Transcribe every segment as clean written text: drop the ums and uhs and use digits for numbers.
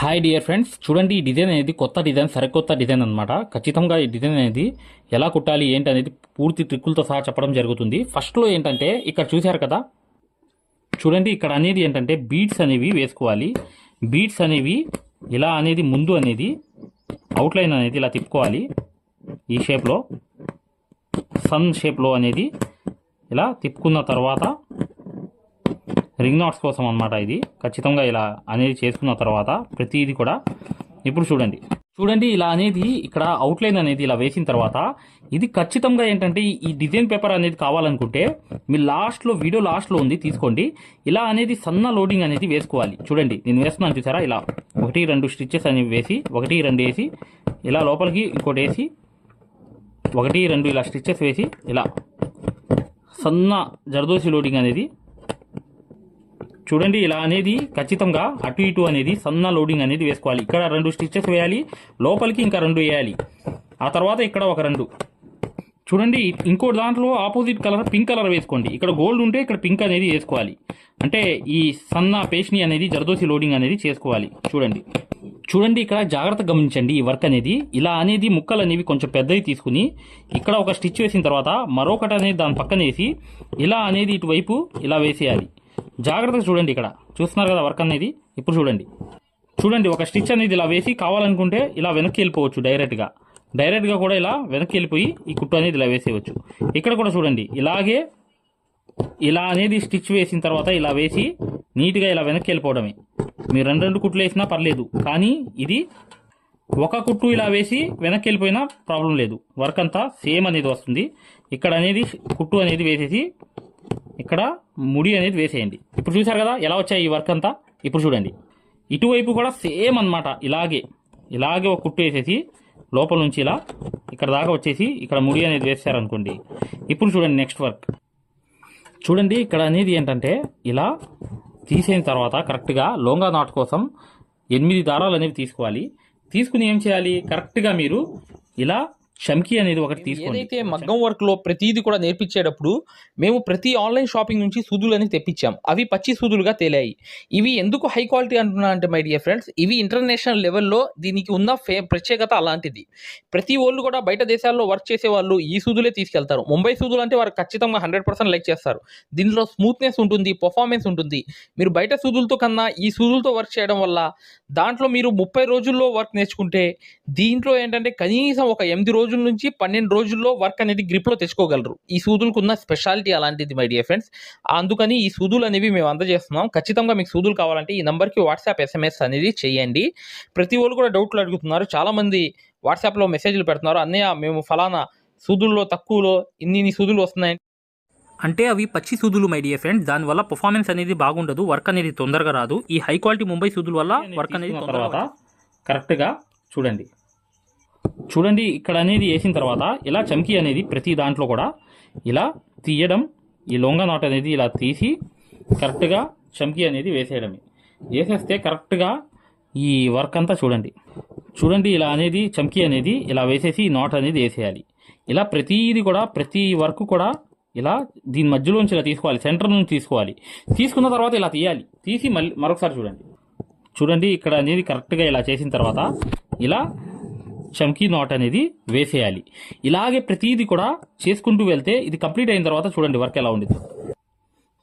Hi dear friends, చూడండి ఈ design అనేది కొత్త డిజైన్, సరికొత్త డిజైన్ అనమాట. ఖచ్చితంగా ఈ డిజైన్ అనేది ఎలా కుట్టాలి ఏంటి అనేది పూర్తి ట్రిక్కులతో సహా చెప్పడం జరుగుతుంది. ఫస్ట్లో ఏంటంటే ఇక్కడ చూశారు కదా, చూడండి ఇక్కడ అనేది ఏంటంటే బీడ్స్ అనేవి వేసుకోవాలి. బీడ్స్ అనేవి ఇలా అనేది ముందు అనేది అవుట్లైన్ అనేది ఇలా తిప్పుకోవాలి. ఈ షేప్లో సన్ షేప్లో అనేది ఇలా తిప్పుకున్న తర్వాత రింగ్ నాట్స్ కోసం అనమాట. ఇది ఖచ్చితంగా ఇలా అనేది చేసుకున్న తర్వాత ప్రతిదీ కూడా ఇప్పుడు చూడండి ఇలా అనేది ఇక్కడ అవుట్లైన్ అనేది ఇలా వేసిన తర్వాత ఇది ఖచ్చితంగా ఏంటంటే ఈ డిజైన్ పేపర్ అనేది కావాలనుకుంటే మీ వీడియో లాస్ట్లో ఉంది, తీసుకోండి. ఇలా అనేది సన్న లోడింగ్ అనేది వేసుకోవాలి. చూడండి నేను వేస్తున్నాను, చూసారా? ఇలా 1-2 స్టిచ్చెస్ అనేవి వేసి 1-2 వేసి ఇలా లోపలికి ఇంకోటి వేసి 1-2 ఇలా స్టిచ్చెస్ వేసి ఇలా సన్న జర్దోసి లోడింగ్ అనేది చూడండి. ఇలా అనేది ఖచ్చితంగా అటు ఇటు అనేది సన్న లోడింగ్ అనేది వేసుకోవాలి. ఇక్కడ 2 స్టిచ్చెస్ వేయాలి, లోపలికి ఇంకా 2 వేయాలి, ఆ తర్వాత ఇక్కడ ఒక 2. చూడండి ఇంకో దాంట్లో ఆపోజిట్ కలర్ పింక్ కలర్ వేసుకోండి. ఇక్కడ గోల్డ్ ఉంటే ఇక్కడ పింక్ అనేది వేసుకోవాలి. అంటే ఈ సన్న పేష్ని అనేది జర్దోసి లోడింగ్ అనేది చేసుకోవాలి. చూడండి ఇక్కడ జాగ్రత్తగా గమనించండి. ఈ వర్క్ అనేది ఇలా అనేది ముక్కలు అనేవి కొంచెం పెద్దవి తీసుకుని ఇక్కడ ఒక స్టిచ్ వేసిన తర్వాత మరొకటి అనేది దాని పక్కన వేసి ఇలా అనేది ఇటువైపు ఇలా వేసేయాలి. జాగ్రత్తగా చూడండి, ఇక్కడ చూస్తున్నారు కదా వర్క్ అనేది. ఇప్పుడు చూడండి ఒక స్టిచ్ అనేది ఇలా వేసి కావాలనుకుంటే ఇలా వెనక్కి వెళ్ళిపోవచ్చు. డైరెక్ట్గా కూడా ఇలా వెనక్కి వెళ్ళిపోయి ఈ కుట్టు అనేది ఇలా వేసేయవచ్చు. ఇక్కడ కూడా చూడండి ఇలాగే ఇలా అనేది స్టిచ్ వేసిన తర్వాత ఇలా వేసి నీట్గా ఇలా వెనక్కి వెళ్ళిపోవడమే. మీరు 2 కుట్లు వేసినా పర్లేదు, కానీ ఇది ఒక కుట్టు ఇలా వేసి వెనక్కి వెళ్ళిపోయినా ప్రాబ్లం లేదు. వర్క్ అంతా సేమ్ అనేది వస్తుంది. ఇక్కడ అనేది కుట్టు అనేది వేసేసి ఇక్కడ ముడి అనేది వేసేయండి. ఇప్పుడు చూసారు కదా ఎలా వచ్చాయి ఈ వర్క్ అంతా. ఇప్పుడు చూడండి ఇటువైపు కూడా సేమ్ అనమాట. ఇలాగే ఒక కుట్టు వేసేసి లోపల నుంచి ఇలా ఇక్కడ దాకా వచ్చేసి ఇక్కడ ముడి అనేది వేసారనుకోండి. ఇప్పుడు చూడండి నెక్స్ట్ వర్క్. చూడండి ఇక్కడ అనేది ఏంటంటే ఇలా తీసేసిన తర్వాత కరెక్ట్గా లోంగా నాట్ కోసం 8 దారాలు అనేవి తీసుకోవాలి. తీసుకుని ఏం చేయాలి, కరెక్ట్గా మీరు ఇలా చమ్కీ అనేది ఒకటి తీసుకోండి. ఏదైతే మగ్గం వర్క్ లో ప్రతిదీ కూడా నేర్పించేటప్పుడు మేము ప్రతి ఆన్లైన్ షాపింగ్ నుంచి సూదులు అనేది తెప్పించాం. అవి పచ్చి సూదులుగా తేలాయి. ఇవి ఎందుకు హై క్వాలిటీ అంటున్నా అంటే మై డియర్ ఫ్రెండ్స్, ఇవి ఇంటర్నేషనల్ లెవెల్లో దీనికి ఉన్న ప్రత్యేకత అలాంటిది. ప్రతి వాళ్ళు కూడా బయట దేశాల్లో వర్క్ చేసే వాళ్ళు ఈ సూదులే తీసుకెళ్తారు. ముంబై సూదులు అంటే వారు ఖచ్చితంగా 100% లైక్ చేస్తారు. దీనిలో స్మూత్నెస్ ఉంటుంది, పర్ఫార్మెన్స్ ఉంటుంది. మీరు బయట సూదులతో కన్నా ఈ సూదులతో వర్క్ చేయడం వల్ల దాంట్లో మీరు 30 రోజుల్లో వర్క్ నేర్చుకుంటే దీంట్లో ఏంటంటే కనీసం ఒక 8 రోజుల నుంచి 12 రోజుల్లో వర్క్ అనేది గ్రిప్లో తెచ్చుకోగలరు. ఈ సూదులకు ఉన్న స్పెషాలిటీ అలాంటిది మై డియర్ ఫ్రెండ్స్. అందుకని ఈ సూదులు అనేవి మేము అందజేస్తున్నాం. ఖచ్చితంగా మీకు సూదులు కావాలంటే ఈ నెంబర్కి వాట్సాప్ SMS అనేది చేయండి. ప్రతి వాళ్ళు కూడా డౌట్లు అడుగుతున్నారు. చాలామంది వాట్సాప్లో మెసేజ్లు పెడుతున్నారు, అన్నయ్య మేము ఫలానా సూదుల్లో తక్కువలో ఇన్ని సూదులు వస్తున్నాయి అంటే అవి పచ్చి సూదులు మై డియర్ ఫ్రెండ్స్. దానివల్ల పర్ఫార్మెన్స్ అనేది బాగుండదు, వర్క్ అనేది తొందరగా రాదు. ఈ హై క్వాలిటీ ముంబై సూదుల వల్ల వర్క్ అనేది తర్వాత కరెక్ట్గా చూడండి ఇక్కడ అనేది వేసిన తర్వాత ఇలా చమ్కీ అనేది ప్రతి దాంట్లో కూడా ఇలా తీయడం, ఈ లొంగ నాట్ అనేది ఇలా తీసి కరెక్ట్గా చమ్కీ అనేది వేసేయడమే. వేసేస్తే కరెక్ట్గా ఈ వర్క్ అంతా చూడండి ఇలా అనేది చమ్కీ అనేది ఇలా వేసేసి నాట్ అనేది వేసేయాలి. ఇలా ప్రతిదీ కూడా ప్రతి వర్క్ కూడా ఇలా దీని మధ్యలోంచి ఇలా తీసుకోవాలి, సెంటర్ నుంచి తీసుకోవాలి. తీసుకున్న తర్వాత ఇలా తీయాలి. తీసి మరొకసారి చూడండి ఇక్కడ అనేది కరెక్ట్గా ఇలా చేసిన తర్వాత ఇలా చమ్కీ నాట్ అనేది వేసేయాలి. ఇలాగే ప్రతిదీ కూడా చేసుకుంటూ వెళ్తే ఇది కంప్లీట్ అయిన తర్వాత చూడండి వర్క్ ఎలా ఉండేది.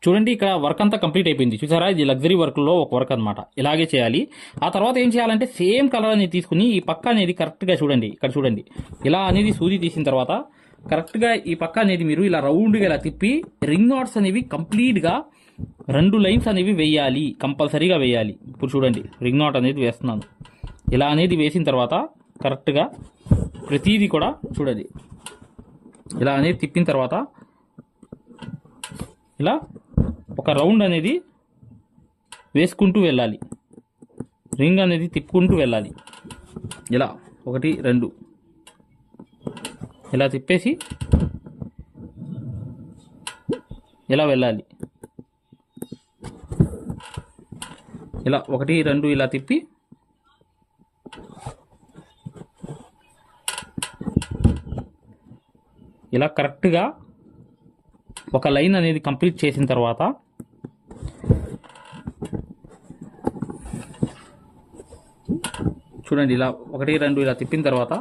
చూడండి ఇక్కడ వర్క్ అంతా కంప్లీట్ అయిపోయింది. చూసారా, ఇది లగ్జరీ వర్క్లో ఒక వర్క్ అనమాట. ఇలాగే చేయాలి. ఆ తర్వాత ఏం చేయాలంటే సేమ్ కలర్ అనేది తీసుకుని ఈ పక్క అనేది కరెక్ట్గా ఇక్కడ చూడండి ఇలా అనేది సూది తీసిన తర్వాత కరెక్ట్గా ఈ పక్క అనేది మీరు ఇలా రౌండ్గా ఇలా తిప్పి రింగ్ నాట్స్ అనేవి కంప్లీట్గా 2 లైన్స్ అనేవి వేయాలి, కంపల్సరీగా వేయాలి. ఇప్పుడు చూడండి రింగ్ నాట్ అనేది వేస్తున్నాను. ఇలా అనేది వేసిన తర్వాత కరెక్ట్గా ప్రతిదీ కూడా చూడండి ఇలా అనేది తిప్పిన తర్వాత ఇలా ఒక రౌండ్ అనేది వేసుకుంటూ వెళ్ళాలి, రింగ్ అనేది తిప్పుకుంటూ వెళ్ళాలి. ఇలా 1 2 ఇలా తిప్పేసి ఇలా వెళ్ళాలి. ఇలా 1 2 ఇలా తిప్పి ఇలా కరెక్ట్గా ఒక లైన్ అనేది కంప్లీట్ చేసిన తర్వాత చూడండి ఇలా 1 2 ఇలా తిప్పిన తర్వాత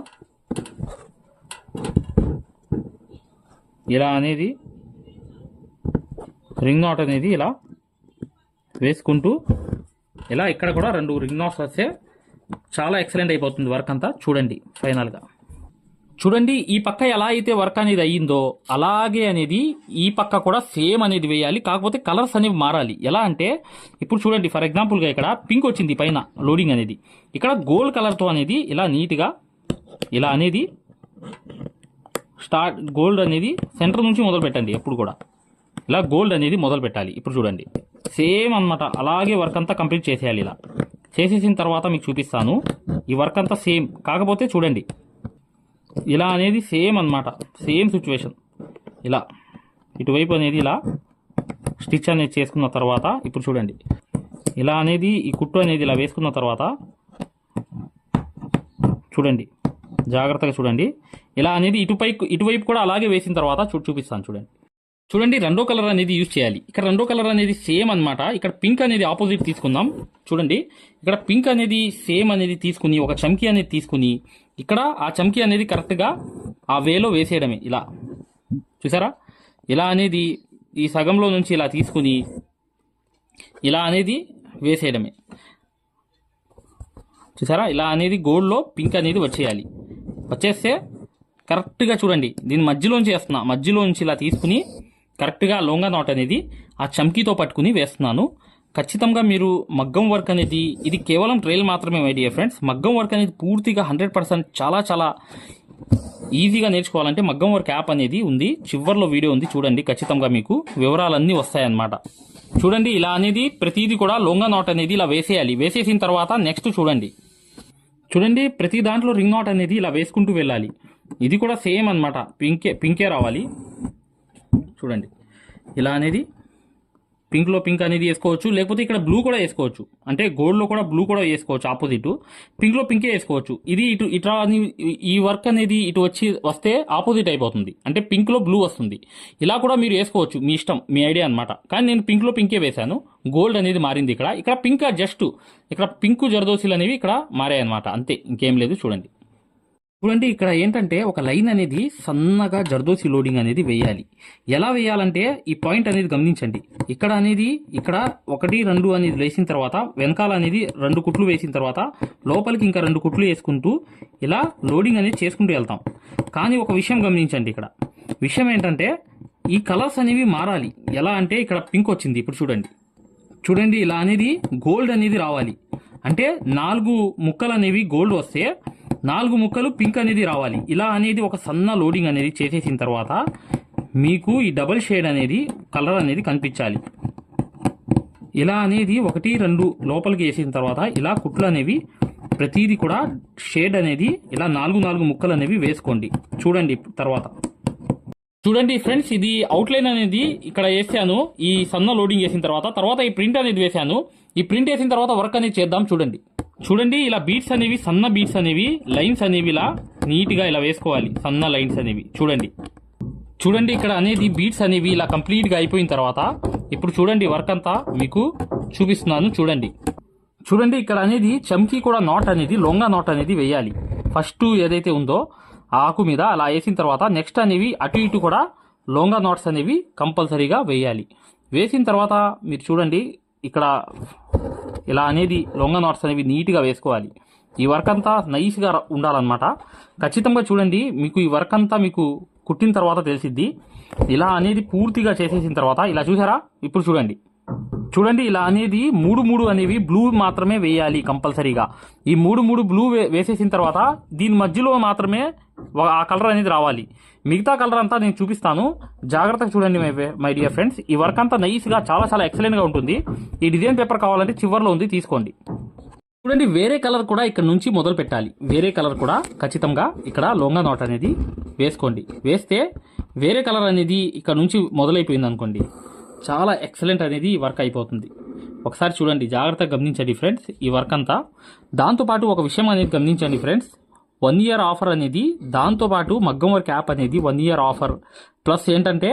ఇలా అనేది రింగ్ నాట్ అనేది ఇలా వేసుకుంటూ ఇలా ఇక్కడ కూడా 2 రింగ్ నాట్స్ వస్తే చాలా ఎక్సలెంట్ అయిపోతుంది వర్క్ అంతా. చూడండి ఫైనల్గా చూడండి ఈ పక్క ఎలా అయితే వర్క్ అనేది అయ్యిందో అలాగే అనేది ఈ పక్క కూడా సేమ్ అనేది వేయాలి. కాకపోతే కలర్స్ అనేవి మారాలి. ఎలా అంటే ఇప్పుడు చూడండి ఫర్ ఎగ్జాంపుల్గా ఇక్కడ పింక్ వచ్చింది పైన లోడింగ్ అనేది, ఇక్కడ గోల్డ్ కలర్తో అనేది ఇలా నీట్గా ఇలా అనేది గోల్డ్ అనేది సెంటర్ నుంచి మొదలు పెట్టండి. ఎప్పుడు కూడా ఇలా గోల్డ్ అనేది మొదలు పెట్టాలి. ఇప్పుడు చూడండి సేమ్ అన్నమాట, అలాగే వర్క్ అంతా కంప్లీట్ చేసేయాలి. ఇలా చేసేసిన తర్వాత మీకు చూపిస్తాను. ఈ వర్క్ అంతా సేమ్, కాకపోతే చూడండి ఇలా అనేది సేమ్ అన్నమాట, సేమ్ సిచ్యువేషన్. ఇలా ఇటువైపు అనేది ఇలా స్టిచ్ అనేది చేసుకున్న తర్వాత ఇప్పుడు చూడండి ఇలా అనేది ఈ కుట్టు అనేది ఇలా వేసుకున్న తర్వాత చూడండి జాగ్రత్తగా చూడండి. ఇలా అనేది ఇటువైపు కూడా అలాగే వేసిన తర్వాత చూపిస్తాను. చూడండి రెండో కలర్ అనేది యూజ్ చేయాలి. ఇక్కడ రెండో కలర్ అనేది సేమ్ అన్నమాట. ఇక్కడ పింక్ అనేది ఆపోజిట్ తీసుకుందాం. చూడండి ఇక్కడ పింక్ అనేది సేమ్ అనేది తీసుకుని ఒక చమ్కీ అనేది తీసుకుని ఇక్కడ ఆ చమ్కీ అనేది కరెక్ట్గా ఆ వేలో వేసేయడమే. ఇలా చూసారా, ఇలా అనేది ఈ సగంలో నుంచి ఇలా తీసుకుని ఇలా అనేది వేసేయడమే. చూసారా, ఇలా అనేది గోల్డ్లో పింక్ అనేది వచ్చేయాలి. వచ్చేస్తే కరెక్ట్గా చూడండి దీని మధ్యలోంచి వేస్తున్నా, మధ్యలోంచి ఇలా తీసుకుని కరెక్ట్గా లోంగా నాట్ అనేది ఆ చమ్కీతో పట్టుకుని వేస్తున్నాను. ఖచ్చితంగా మీరు మగ్గం వర్క్ అనేది ఇది కేవలం ట్రైల్ మాత్రమే మై డియర్ ఫ్రెండ్స్. మగ్గం వర్క్ అనేది పూర్తిగా 100% చాలా చాలా ఈజీగా నేర్చుకోవాలంటే మగ్గం వర్క్ యాప్ అనేది ఉంది, చివర్లో వీడియో ఉంది చూడండి. ఖచ్చితంగా మీకు వివరాలన్నీ వస్తాయన్నమాట. చూడండి ఇలా అనేది ప్రతిదీ కూడా లోంగా నాట్ అనేది ఇలా వేసేయాలి. వేసేసిన తర్వాత నెక్స్ట్ చూడండి ప్రతి దాంట్లో రింగ్ నాట్ అనేది ఇలా వేసుకుంటూ వెళ్ళాలి. ఇది కూడా సేమ్ అన్నమాట, పింకే రావాలి. చూడండి ఇలా అనేది పింక్లో పింక్ అనేది వేసుకోవచ్చు, లేకపోతే ఇక్కడ బ్లూ కూడా వేసుకోవచ్చు. అంటే గోల్డ్లో కూడా బ్లూ కూడా వేసుకోవచ్చు, ఆపోజిట్ పింక్లో పింకే వేసుకోవచ్చు. ఇది ఇట్లా ఈ వర్క్ అనేది ఇటు వస్తే ఆపోజిట్ అయిపోతుంది, అంటే పింక్లో బ్లూ వస్తుంది. ఇలా కూడా మీరు వేసుకోవచ్చు, మీ ఇష్టం, మీ ఐడియా అనమాట. కానీ నేను పింక్లో పింకే వేశాను, గోల్డ్ అనేది మారింది. ఇక్కడ పింక్ జస్ట్ ఇక్కడ పింక్ జరదోసిలు అనేవి ఇక్కడ మారాయి అనమాట, అంతే, ఇంకేం లేదు. చూడండి ఇక్కడ ఏంటంటే ఒక లైన్ అనేది సన్నగా జర్దోసి లోడింగ్ అనేది వేయాలి. ఎలా వేయాలంటే ఈ పాయింట్ అనేది గమనించండి. ఇక్కడ 1 2 అనేది వేసిన తర్వాత వెనకాల అనేది 2 కుట్లు వేసిన తర్వాత లోపలికి ఇంకా 2 కుట్లు వేసుకుంటూ ఇలా లోడింగ్ అనేది చేసుకుంటూ వెళ్తాం. కానీ ఒక విషయం గమనించండి, ఇక్కడ విషయం ఏంటంటే ఈ కలర్స్ అనేవి మారాలి. ఎలా అంటే ఇక్కడ పింక్ వచ్చింది, ఇప్పుడు చూడండి ఇలా అనేది గోల్డ్ అనేది రావాలి. అంటే 4 ముక్కలు అనేవి గోల్డ్ వస్తే 4 ముక్కలు పింక్ అనేది రావాలి. ఇలా అనేది ఒక సన్న లోడింగ్ అనేది చేసేసిన తర్వాత మీకు ఈ డబుల్ షేడ్ అనేది కలర్ అనేది కనిపించాలి. ఇలా అనేది 1 2 లోపలికి వేసిన తర్వాత ఇలా కుట్లు అనేవి ప్రతిదీ కూడా షేడ్ అనేది ఇలా 4 ముక్కలు అనేవి వేసుకోండి. చూడండి ఫ్రెండ్స్, ఇది అవుట్లైన్ అనేది ఇక్కడ వేసాను. ఈ సన్న లోడింగ్ వేసిన తర్వాత ఈ ప్రింట్ అనేది వేసాను. ఈ ప్రింట్ వేసిన తర్వాత వర్క్ అనేది చేద్దాం. చూడండి ఇలా బీట్స్ అనేవి, సన్న బీట్స్ అనేవి, లైన్స్ అనేవి ఇలా నీట్గా ఇలా వేసుకోవాలి, సన్న లైన్స్ అనేవి. చూడండి ఇక్కడ అనేది బీట్స్ అనేవి ఇలా కంప్లీట్గా అయిపోయిన తర్వాత ఇప్పుడు చూడండి వర్క్ అంతా మీకు చూపిస్తున్నాను. చూడండి ఇక్కడ అనేది చమ్కీ కూడా నాట్ అనేది లోంగా నాట్ అనేది వేయాలి. ఫస్ట్ ఏదైతే ఉందో ఆకు మీద అలా వేసిన తర్వాత నెక్స్ట్ అనేవి అటు ఇటు కూడా లోంగా నాట్స్ అనేవి కంపల్సరీగా వేయాలి. వేసిన తర్వాత మీరు చూడండి ఇక్కడ ఇలా అనేది లొంగ నాట్స్ అనేవి నీట్గా వేసుకోవాలి. ఈ వర్క్ అంతా నైస్గా ఉండాలన్నమాట. ఖచ్చితంగా చూడండి, మీకు ఈ వర్క్ అంతా మీకు కుట్టిన తర్వాత తెలిసిద్ది. ఇలా అనేది పూర్తిగా చేసేసిన తర్వాత ఇలా చూసారా, ఇప్పుడు చూడండి ఇలా అనేది 3 అనేవి బ్లూ మాత్రమే వేయాలి కంపల్సరీగా. ఈ 3 బ్లూ వేసేసిన తర్వాత దీని మధ్యలో మాత్రమే ఆ కలర్ అనేది రావాలి. మిగతా కలర్ అంతా నేను చూపిస్తాను, జాగ్రత్తగా చూడండి మై డియర్ ఫ్రెండ్స్. ఈ వర్క్ అంతా నైస్గా చాలా చాలా ఎక్సలెంట్గా ఉంటుంది. ఈ డిజైన్ పేపర్ కావాలంటే చివర్లో ఉంది, తీసుకోండి. చూడండి వేరే కలర్ కూడా ఇక్కడ నుంచి మొదలు పెట్టాలి. వేరే కలర్ కూడా ఖచ్చితంగా ఇక్కడ లోంగా నాట్ అనేది వేసుకోండి. వేస్తే వేరే కలర్ అనేది ఇక్కడ నుంచి మొదలైపోయింది అనుకోండి, చాలా ఎక్సలెంట్ అనేది వర్క్ అయిపోతుంది. ఒకసారి చూడండి, జాగ్రత్తగా గమనించండి ఫ్రెండ్స్ ఈ వర్క్ అంతా. దాంతోపాటు ఒక విషయం అనేది గమనించండి ఫ్రెండ్స్, 1 year ఆఫర్ అనేది, దాంతోపాటు మగ్గం వర్క్ యాప్ అనేది 1 year ఆఫర్ ప్లస్ ఏంటంటే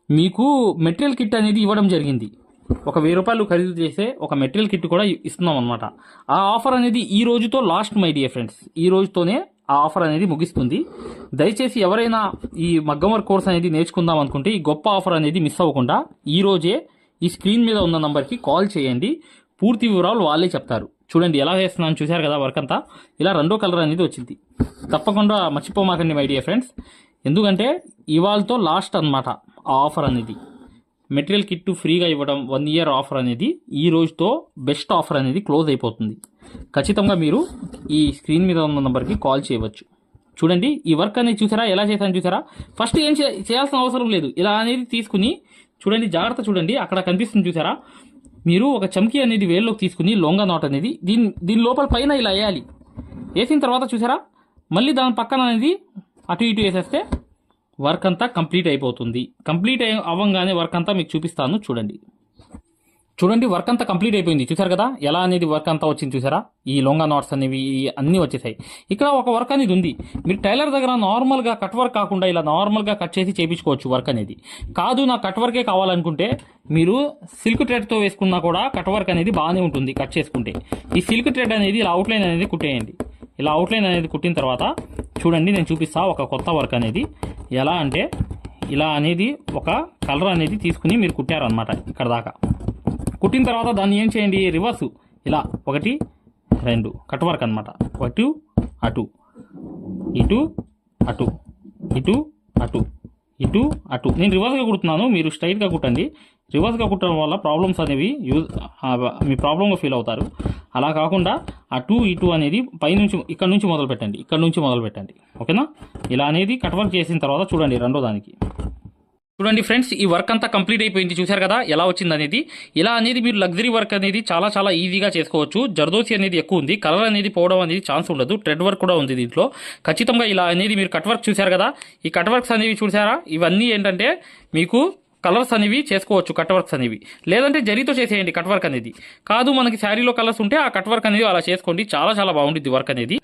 మీకు మెటీరియల్ కిట్ అనేది ఇవ్వడం జరిగింది. ఒక 1000 రూపాయలు ఖరీదు చేసే ఒక మెటీరియల్ కిట్ కూడా ఇస్తున్నాం అనమాట. ఆ ఆఫర్ అనేది ఈ రోజుతో లాస్ట్ మై డియర్ ఫ్రెండ్స్. ఈ రోజుతోనే ఆ ఆఫర్ అనేది ముగిస్తుంది. దయచేసి ఎవరైనా ఈ మగ్గం వర్క్ కోర్స్ అనేది నేర్చుకుందాం అనుకుంటే ఈ గొప్ప ఆఫర్ అనేది మిస్ అవ్వకుండా ఈ రోజే ఈ స్క్రీన్ మీద ఉన్న నంబర్కి కాల్ చేయండి. పూర్తి వివరాలు వాళ్ళే చెప్తారు. చూడండి ఎలా చేస్తున్నాను, చూశారు కదా వర్క్ అంతా. ఇలా రెండో కలర్ అనేది వచ్చింది. తప్పకుండా మర్చిపోమాకండి మై డియర్ ఫ్రెండ్స్, ఎందుకంటే ఇవాళతో లాస్ట్ అన్నమాట ఆ ఆఫర్ అనేది. మెటీరియల్ కిట్ ఫ్రీగా ఇవ్వడం 1 ఇయర్ ఆఫర్ అనేది ఈ రోజుతో బెస్ట్ ఆఫర్ అనేది క్లోజ్ అయిపోతుంది. ఖచ్చితంగా మీరు ఈ స్క్రీన్ మీద ఉన్న నెంబర్కి కాల్ చేయవచ్చు. చూడండి ఈ వర్క్ అనేది చూసారా, ఎలా చేశాను చూసారా. ఫస్ట్ ఏం చేయాల్సిన అవసరం లేదు. ఇలా అనేది తీసుకుని చూడండి, జాగ్రత్త చూడండి, అక్కడ కనిపిస్తుంది చూసారా. మీరు ఒక చమ్కీ అనేది వేల్లోకి తీసుకుని లొంగ నాట్ అనేది దీని లోపల పైన ఇలా వేయాలి. వేసిన తర్వాత చూసారా, మళ్ళీ దాని పక్కన అనేది అటు ఇటు వేసేస్తే వర్క్ అంతా కంప్లీట్ అయిపోతుంది. కంప్లీట్ అవ్వగానే వర్క్ అంతా మీకు చూపిస్తాను. చూడండి వర్క్ అంతా కంప్లీట్ అయిపోయింది. చూసారు కదా ఎలా అనేది వర్క్ అంతా వచ్చింది చూసారా. ఈ లొంగా నాట్స్ అనేవి అన్నీ వచ్చేసాయి. ఇక్కడ ఒక వర్క్ అనేది ఉంది. మీరు టైలర్ దగ్గర నార్మల్గా కట్ వర్క్ కాకుండా ఇలా నార్మల్గా కట్ చేసి చేయించుకోవచ్చు వర్క్ అనేది. కాదు నాకు కట్ వర్కే కావాలనుకుంటే మీరు సిల్క్ థ్రెడ్తో వేసుకున్నా కూడా కట్ వర్క్ అనేది బాగానే ఉంటుంది కట్ చేసుకుంటే. ఈ సిల్క్ థ్రెడ్ అనేది ఇలా అవుట్లైన్ అనేది కుట్టేయండి. ఇలా అవుట్లైన్ అనేది కుట్టిన తర్వాత చూడండి నేను చూపిస్తా ఒక కొత్త వర్క్ అనేది. ఎలా అంటే ఇలా అనేది ఒక కలర్ అనేది తీసుకుని మీరు కుట్టారనమాట ఇక్కడ దాకా. కుట్టిన తర్వాత దాన్ని ఏం చేయండి, రివర్సు ఇలా 1 2 కట్ వర్క్ అనమాట. అటు అటు ఇటు అటు ఇటు అటు ఇటు అటు. నేను రివర్స్గా కుడుతున్నాను, మీరు స్ట్రైట్గా కుట్టండి. రివర్స్గా కుట్టడం వల్ల ప్రాబ్లమ్స్ అనేవి మీ ప్రాబ్లంగా ఫీల్ అవుతారు. అలా కాకుండా అటు ఇటు అనేది పైనుంచి ఇక్కడ నుంచి మొదలు పెట్టండి. ఓకేనా. ఇలా అనేది కట్ వర్క్ చేసిన తర్వాత చూడండి రెండో దానికి. చూడండి ఫ్రెండ్స్ ఈ వర్క్ అంతా కంప్లీట్ అయిపోయింది. చూశారు కదా ఎలా వచ్చింది అనేది. ఇలా అనేది మీరు లగ్జరీ వర్క్ అనేది చాలా చాలా ఈజీగా చేసుకోవచ్చు. జర్దోసి అనేది ఎక్కువ ఉంది, కలర్ అనేది పోవడం అనేది ఛాన్స్ ఉండదు. థ్రెడ్ వర్క్ కూడా ఉంది దీంట్లో. ఖచ్చితంగా ఇలా అనేది మీరు కట్ వర్క్ చూశారు కదా, ఈ కట్ వర్క్స్ అనేవి చూసారా, ఇవన్నీ ఏంటంటే మీకు కలర్స్ అనేవి చేసుకోవచ్చు. కట్ వర్క్స్ అనేవి లేదంటే జరీతో చేసేయండి కట్ వర్క్ అనేది. కాదు మనకి శారీలో కలర్స్ ఉంటే ఆ కట్ వర్క్ అనేది అలా చేసుకోండి. చాలా చాలా బాగుంటుంది వర్క్ అనేది.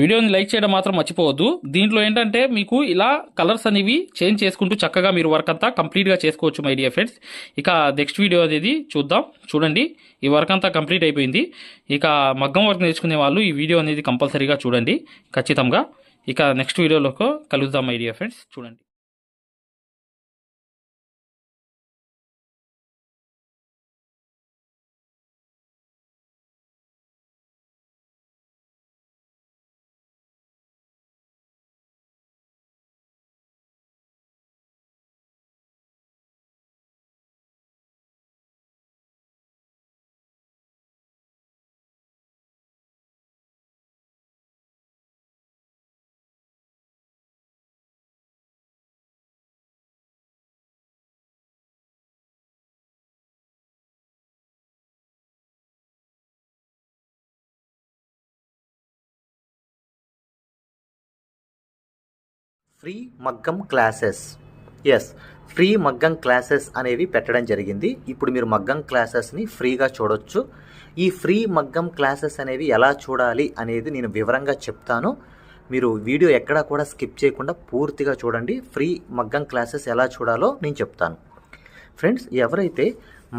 వీడియోని లైక్ చేయడం మాత్రం మర్చిపోవద్దు. దీంట్లో ఏంటంటే మీకు ఇలా కలర్స్ అనేవి చేంజ్ చేసుకుంటూ చక్కగా మీరు వర్క్ అంతా కంప్లీట్గా చేసుకోవచ్చు మై డియర్ ఫ్రెండ్స్. ఇక నెక్స్ట్ వీడియో అనేది చూద్దాం. చూడండి ఈ వర్క్ అంతా కంప్లీట్ అయిపోయింది. ఇక మగ్గం వర్క్ నేర్చుకునే వాళ్ళు ఈ వీడియో అనేది కంపల్సరీగా చూడండి ఖచ్చితంగా. ఇక నెక్స్ట్ వీడియోలో కలుద్దాం మై డియర్ ఫ్రెండ్స్. చూడండి. ఫ్రీ మగ్గం క్లాసెస్. ఎస్, ఫ్రీ మగ్గం క్లాసెస్ అనేవి పెట్టడం జరిగింది. ఇప్పుడు మీరు మగ్గం క్లాసెస్ని ఫ్రీగా చూడొచ్చు. ఈ ఫ్రీ మగ్గం క్లాసెస్ అనేవి ఎలా చూడాలి అనేది నేను వివరంగా చెప్తాను. మీరు వీడియో ఎక్కడా కూడా స్కిప్ చేయకుండా పూర్తిగా చూడండి. ఫ్రీ మగ్గం క్లాసెస్ ఎలా చూడాలో నేను చెప్తాను. ఫ్రెండ్స్, ఎవరైతే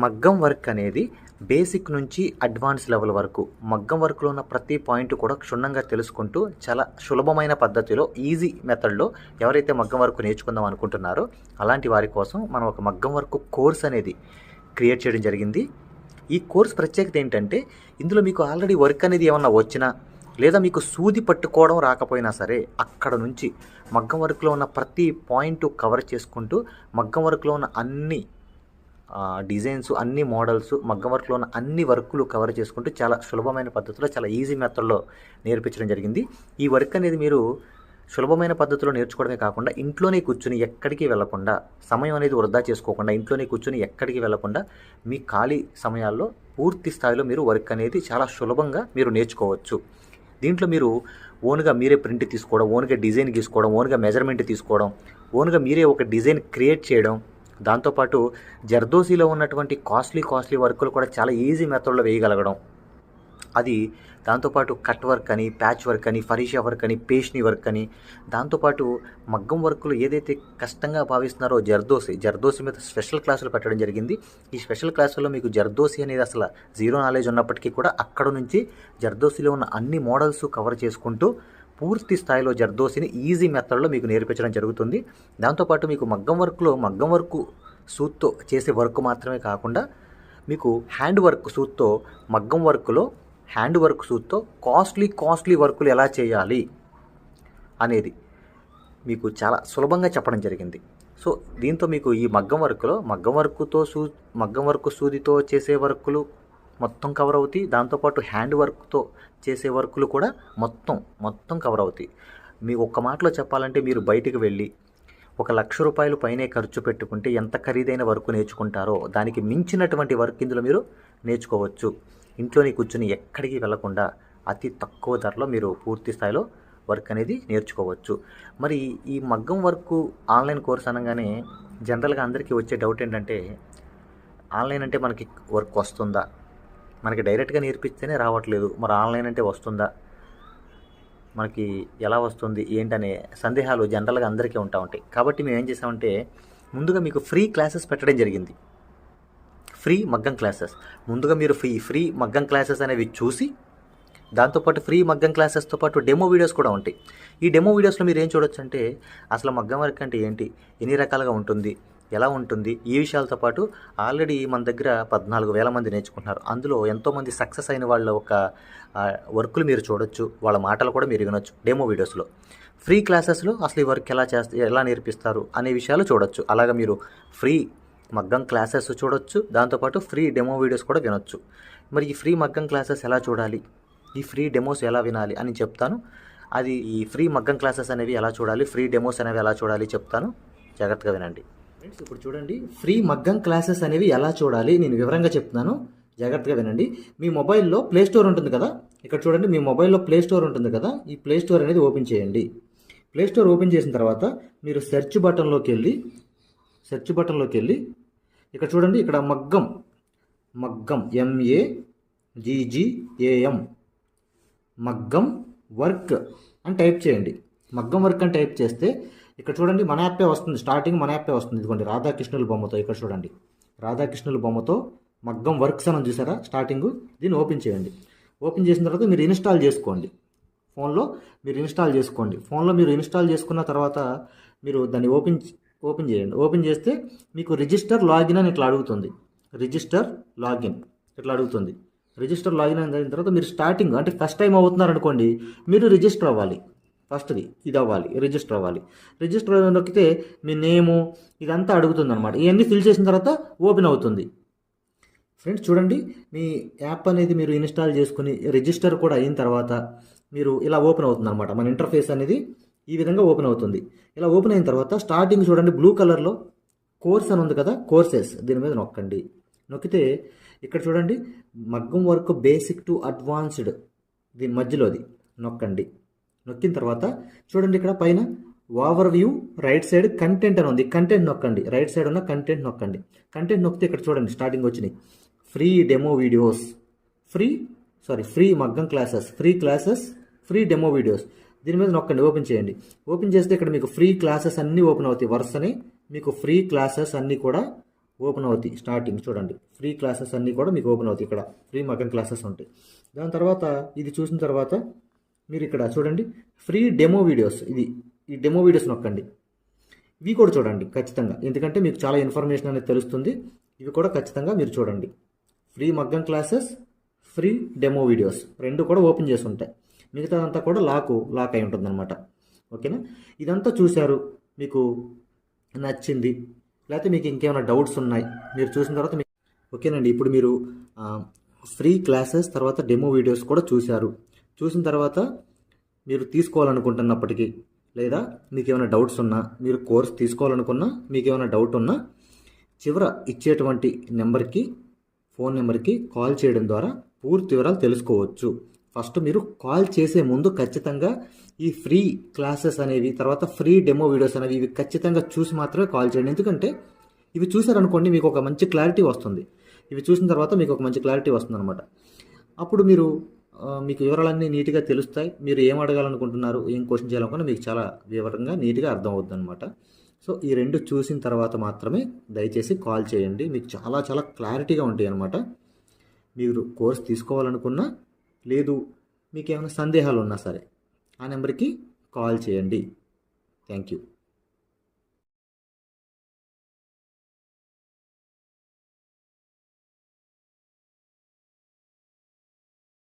మగ్గం వర్క్ అనేది బేసిక్ నుంచి అడ్వాన్స్ లెవెల్ వరకు మగ్గం వర్క్లో ఉన్న ప్రతి పాయింట్ కూడా క్షుణ్ణంగా తెలుసుకుంటూ చాలా సులభమైన పద్ధతిలో ఈజీ మెథడ్లో ఎవరైతే మగ్గం వర్క్ నేర్చుకుందాం అనుకుంటున్నారో అలాంటి వారి కోసం మనం ఒక మగ్గం వర్క్ కోర్స్ అనేది క్రియేట్ చేయడం జరిగింది. ఈ కోర్స్ ప్రత్యేకత ఏంటంటే ఇందులో మీకు ఆల్రెడీ వర్క్ అనేది ఏమన్నా వచ్చినా లేదా మీకు సూది పట్టుకోవడం రాకపోయినా సరే అక్కడ నుంచి మగ్గం వర్క్లో ఉన్న ప్రతి పాయింట్ కవర్ చేసుకుంటూ మగ్గం వర్క్లో ఉన్న అన్ని డిజైన్స్, అన్ని మోడల్స్, మగ్గం వర్క్లో ఉన్న అన్ని వర్కులు కవర్ చేసుకుంటూ చాలా సులభమైన పద్ధతిలో చాలా ఈజీ మెథడ్లో నేర్పించడం జరిగింది. ఈ వర్క్ అనేది మీరు సులభమైన పద్ధతిలో నేర్చుకోవడమే కాకుండా ఇంట్లోనే కూర్చుని ఎక్కడికి వెళ్లకుండా, సమయం అనేది వృధా చేసుకోకుండా ఇంట్లోనే కూర్చుని ఎక్కడికి వెళ్లకుండా మీ ఖాళీ సమయాల్లో పూర్తి స్థాయిలో మీరు వర్క్ అనేది చాలా సులభంగా మీరు నేర్చుకోవచ్చు. దీంట్లో మీరు ఓన్గా మీరే ప్రింట్ తీసుకోవడం, ఓన్గా డిజైన్ గీసుకోవడం, ఓన్గా మెజర్మెంట్ తీసుకోవడం, ఓన్గా మీరే ఒక డిజైన్ క్రియేట్ చేయడం, దాంతోపాటు జర్దోసీలో ఉన్నటువంటి కాస్ట్లీ వర్కులు కూడా చాలా ఈజీ మెథడ్లో వేయగలగడం, అది దాంతోపాటు కట్ వర్క్ అని, ప్యాచ్ వర్క్ అని, ఫరీషా వర్క్ అని, పేష్ని వర్క్ అని, దాంతోపాటు మగ్గం వర్క్లు ఏదైతే కష్టంగా భావిస్తున్నారో జర్దోసి మీద స్పెషల్ క్లాసులు పెట్టడం జరిగింది. ఈ స్పెషల్ క్లాసుల్లో మీకు జర్దోసి అనేది అసలు జీరో నాలెడ్జ్ ఉన్నప్పటికీ కూడా అక్కడ నుంచి జర్దోసిలో ఉన్న అన్ని మోడల్స్ కవర్ చేసుకుంటూ పూర్తి స్థాయిలో జర్దోసిని ఈజీ మెథడ్లో మీకు నేర్పించడం జరుగుతుంది. దాంతోపాటు మీకు మగ్గం వర్క్ సూత్తో చేసే వర్క్ మాత్రమే కాకుండా మీకు హ్యాండ్ వర్క్ సూత్తో మగ్గం వర్క్లో హ్యాండ్ వర్క్ సూత్తో కాస్ట్లీ వర్కులు ఎలా చేయాలి అనేది మీకు చాలా సులభంగా చెప్పడం జరిగింది. సో దీంతో మీకు ఈ మగ్గం వర్క్ సూదితో చేసే వర్కులు మొత్తం కవర్ అవుతాయి. దాంతోపాటు హ్యాండ్ వర్క్తో చేసే వర్కులు కూడా మొత్తం కవర్ అవుతాయి. మీ ఒక్క మాటలో చెప్పాలంటే మీరు బయటికి వెళ్ళి 1,00,000 రూపాయలు పైనే ఖర్చు పెట్టుకుంటే ఎంత ఖరీదైన వర్క్ నేర్చుకుంటారో దానికి మించినటువంటి వర్క్ ఇందులో మీరు నేర్చుకోవచ్చు. ఇంట్లోనే కూర్చుని ఎక్కడికి వెళ్లకుండా అతి తక్కువ ధరలో మీరు పూర్తి స్థాయిలో వర్క్ అనేది నేర్చుకోవచ్చు. మరి ఈ మగ్గం వర్క్ ఆన్లైన్ కోర్స్ అనగానే జనరల్గా అందరికీ వచ్చే డౌట్ ఏంటంటే, ఆన్లైన్ అంటే మనకి వర్క్ వస్తుందా, మనకి డైరెక్ట్గా నేర్పిస్తేనే రావట్లేదు, మరి ఆన్లైన్ అంటే వస్తుందా, మనకి ఎలా వస్తుంది ఏంటనే సందేహాలు జనరల్గా అందరికీ ఉంటాయి. కాబట్టి మేము ఏం చేసామంటే ముందుగా మీకు ఫ్రీ క్లాసెస్ పెట్టడం జరిగింది. ఫ్రీ మగ్గం క్లాసెస్ ముందుగా మీరు ఫ్రీ మగ్గం క్లాసెస్ అనేవి చూసి, దాంతోపాటు ఫ్రీ మగ్గం క్లాసెస్తో పాటు డెమో వీడియోస్ కూడా ఉంటాయి. ఈ డెమో వీడియోస్లో మీరు ఏం చూడొచ్చు అంటే అసలు మగ్గం వర్క్ అంటే ఏంటి, ఎన్ని రకాలుగా ఉంటుంది, ఎలా ఉంటుంది, ఈ విషయాలతో పాటు ఆల్రెడీ మన దగ్గర 14,000 మంది నేర్చుకుంటున్నారు. అందులో ఎంతోమంది సక్సెస్ అయిన వాళ్ళ ఒక వర్కులు మీరు చూడొచ్చు, వాళ్ళ మాటలు కూడా మీరు వినొచ్చు డెమో వీడియోస్లో. ఫ్రీ క్లాసెస్లో అసలు ఈ వర్క్ ఎలా నేర్పిస్తారు అనే విషయాలు చూడొచ్చు. అలాగా మీరు ఫ్రీ మగ్గం క్లాసెస్ చూడొచ్చు, దాంతోపాటు ఫ్రీ డెమో వీడియోస్ కూడా వినొచ్చు. మరి ఈ ఫ్రీ మగ్గం క్లాసెస్ ఎలా చూడాలి, ఈ ఫ్రీ డెమోస్ ఎలా వినాలి అని చెప్తాను. అది ఈ ఫ్రీ మగ్గం క్లాసెస్ అనేవి ఎలా చూడాలి, ఫ్రీ డెమోస్ అనేవి ఎలా చూడాలి చెప్తాను, జాగ్రత్తగా వినండి. ఫ్రెండ్స్ ఇప్పుడు చూడండి, ఫ్రీ మగ్గం క్లాసెస్ అనేవి ఎలా చూడాలి నేను వివరంగా చెప్తున్నాను, జాగ్రత్తగా వినండి. మీ మొబైల్లో ప్లే స్టోర్ ఉంటుంది కదా, ఇక్కడ చూడండి మీ మొబైల్లో ప్లే స్టోర్ ఉంటుంది కదా, ఈ ప్లే స్టోర్ అనేది ఓపెన్ చేయండి. ప్లే స్టోర్ ఓపెన్ చేసిన తర్వాత మీరు సెర్చ్ బటన్లోకి వెళ్ళి ఇక్కడ చూడండి, ఇక్కడ మగ్గం MAGGAM మగ్గం వర్క్ అని టైప్ చేయండి. మగ్గం వర్క్ అని టైప్ చేస్తే ఇక్కడ చూడండి మన యాప్పే వస్తుంది, స్టార్టింగ్ మన యాప్పే వస్తుంది. ఇదిగోండి రాధాకృష్ణుల బొమ్మతో, ఇక్కడ చూడండి రాధాకృష్ణుల బొమ్మతో మగ్గం వర్క్స్ అని చూసారా స్టార్టింగ్, దీన్ని ఓపెన్ చేయండి. ఓపెన్ చేసిన తర్వాత మీరు ఇన్స్టాల్ చేసుకోండి. ఫోన్లో మీరు ఇన్స్టాల్ చేసుకున్న తర్వాత మీరు దాన్ని ఓపెన్ చేయండి. ఓపెన్ చేస్తే మీకు రిజిస్టర్ లాగిన్ అని ఇట్లా అడుగుతుంది. రిజిస్టర్ లాగిన్ అయిన తర్వాత మీరు స్టార్టింగ్ అంటే ఫస్ట్ టైం అవుతున్నారు అనుకోండి, మీరు రిజిస్టర్ అవ్వాలి. ఫస్ట్ది ఇది అవ్వాలి, రిజిస్టర్ అవ్వాలి. రిజిస్టర్ నొక్కితే మీ నేము ఇదంతా అడుగుతుంది అనమాట. ఇవన్నీ ఫిల్ చేసిన తర్వాత ఓపెన్ అవుతుంది. ఫ్రెండ్స్ చూడండి, మీ యాప్ అనేది మీరు ఇన్స్టాల్ చేసుకుని రిజిస్టర్ కూడా అయిన తర్వాత మీరు ఇలా ఓపెన్ అవుతుంది అనమాట. మన ఇంటర్ఫేస్ అనేది ఈ విధంగా ఓపెన్ అవుతుంది. ఇలా ఓపెన్ అయిన తర్వాత స్టార్టింగ్ చూడండి బ్లూ కలర్లో కోర్స్ అని ఉంది కదా, కోర్సెస్ దీని మీద నొక్కండి. నొక్కితే ఇక్కడ చూడండి మగ్గం వర్క్ బేసిక్ టు అడ్వాన్స్డ్ దీని మధ్యలోది నొక్కండి. నొక్కిన తర్వాత చూడండి ఇక్కడ పైన over view right side content అని ఉంది, కంటెంట్ నొక్కండి. రైట్ సైడ్ ఉన్న కంటెంట్ నొక్కండి. కంటెంట్ నొక్కితే ఇక్కడ చూడండి స్టార్టింగ్ వచ్చినాయి ఫ్రీ డెమో వీడియోస్, ఫ్రీ మగ్గం క్లాసెస్, ఫ్రీ డెమో వీడియోస్. దీని మీద నొక్కండి, ఓపెన్ చేయండి. ఓపెన్ చేస్తే ఇక్కడ మీకు ఫ్రీ క్లాసెస్ అన్నీ ఓపెన్ అవుతాయి. వరుసని మీకు ఫ్రీ క్లాసెస్ అన్నీ కూడా ఓపెన్ అవుతాయి. స్టార్టింగ్ చూడండి ఫ్రీ క్లాసెస్ అన్నీ కూడా మీకు ఓపెన్ అవుతాయి. ఇక్కడ ఫ్రీ మగ్గం క్లాసెస్ ఉంటాయి. దాని తర్వాత ఇది చూసిన తర్వాత మీరు ఇక్కడ చూడండి ఫ్రీ డెమో వీడియోస్, ఈ డెమో వీడియోస్ నొక్కండి. ఇవి కూడా చూడండి ఖచ్చితంగా, ఎందుకంటే మీకు చాలా ఇన్ఫర్మేషన్ అనేది తెలుస్తుంది. ఇవి కూడా ఖచ్చితంగా మీరు చూడండి. ఫ్రీ మగ్గం క్లాసెస్, ఫ్రీ డెమో వీడియోస్ రెండు కూడా ఓపెన్ చేసి ఉంటాయి. మిగతాదంతా కూడా లాక్ అయి ఉంటుంది అనమాట. ఓకేనా, ఇదంతా చూశారు, మీకు నచ్చింది, లేకపోతే మీకు ఇంకేమైనా డౌట్స్ ఉన్నాయి మీరు చూసిన తర్వాత ఓకేనండి. ఇప్పుడు మీరు ఫ్రీ క్లాసెస్ తర్వాత డెమో వీడియోస్ కూడా చూసిన తర్వాత మీరు తీసుకోవాలనుకుంటున్నప్పటికీ, లేదా మీకు ఏమైనా డౌట్స్ ఉన్నా, మీరు కోర్స్ తీసుకోవాలనుకున్నా, మీకు ఏమైనా డౌట్ ఉన్నా చివర ఇచ్చేటువంటి ఫోన్ నెంబర్కి కాల్ చేయడం ద్వారా పూర్తి వివరాలు తెలుసుకోవచ్చు. ఫస్ట్ మీరు కాల్ చేసే ముందు ఖచ్చితంగా ఈ ఫ్రీ క్లాసెస్ అనేవి, తర్వాత ఫ్రీ డెమో వీడియోస్ అనేవి ఇవి ఖచ్చితంగా చూసి మాత్రమే కాల్ చేయండి. ఎందుకంటే ఇవి చూసారనుకోండి మీకు ఒక మంచి క్లారిటీ వస్తుంది. ఇవి చూసిన తర్వాత మీకు ఒక మంచి క్లారిటీ వస్తుంది అనమాట. అప్పుడు మీరు మీకు వివరాలన్నీ నీట్గా తెలుస్తాయి. మీరు ఏం అడగాలనుకుంటున్నారు, ఏం క్వశ్చన్ చేయాలనుకున్నా మీకు చాలా వివరంగా నీట్గా అర్థమవుతుంది అనమాట. సో ఈ 2 చూసిన తర్వాత మాత్రమే దయచేసి కాల్ చేయండి. మీకు చాలా చాలా క్లారిటీగా ఉంటాయి అనమాట. మీరు కోర్స్ తీసుకోవాలనుకున్నా, లేదు మీకు ఏమైనా సందేహాలు ఉన్నా సరే ఆ నెంబర్కి కాల్ చేయండి. Thank you.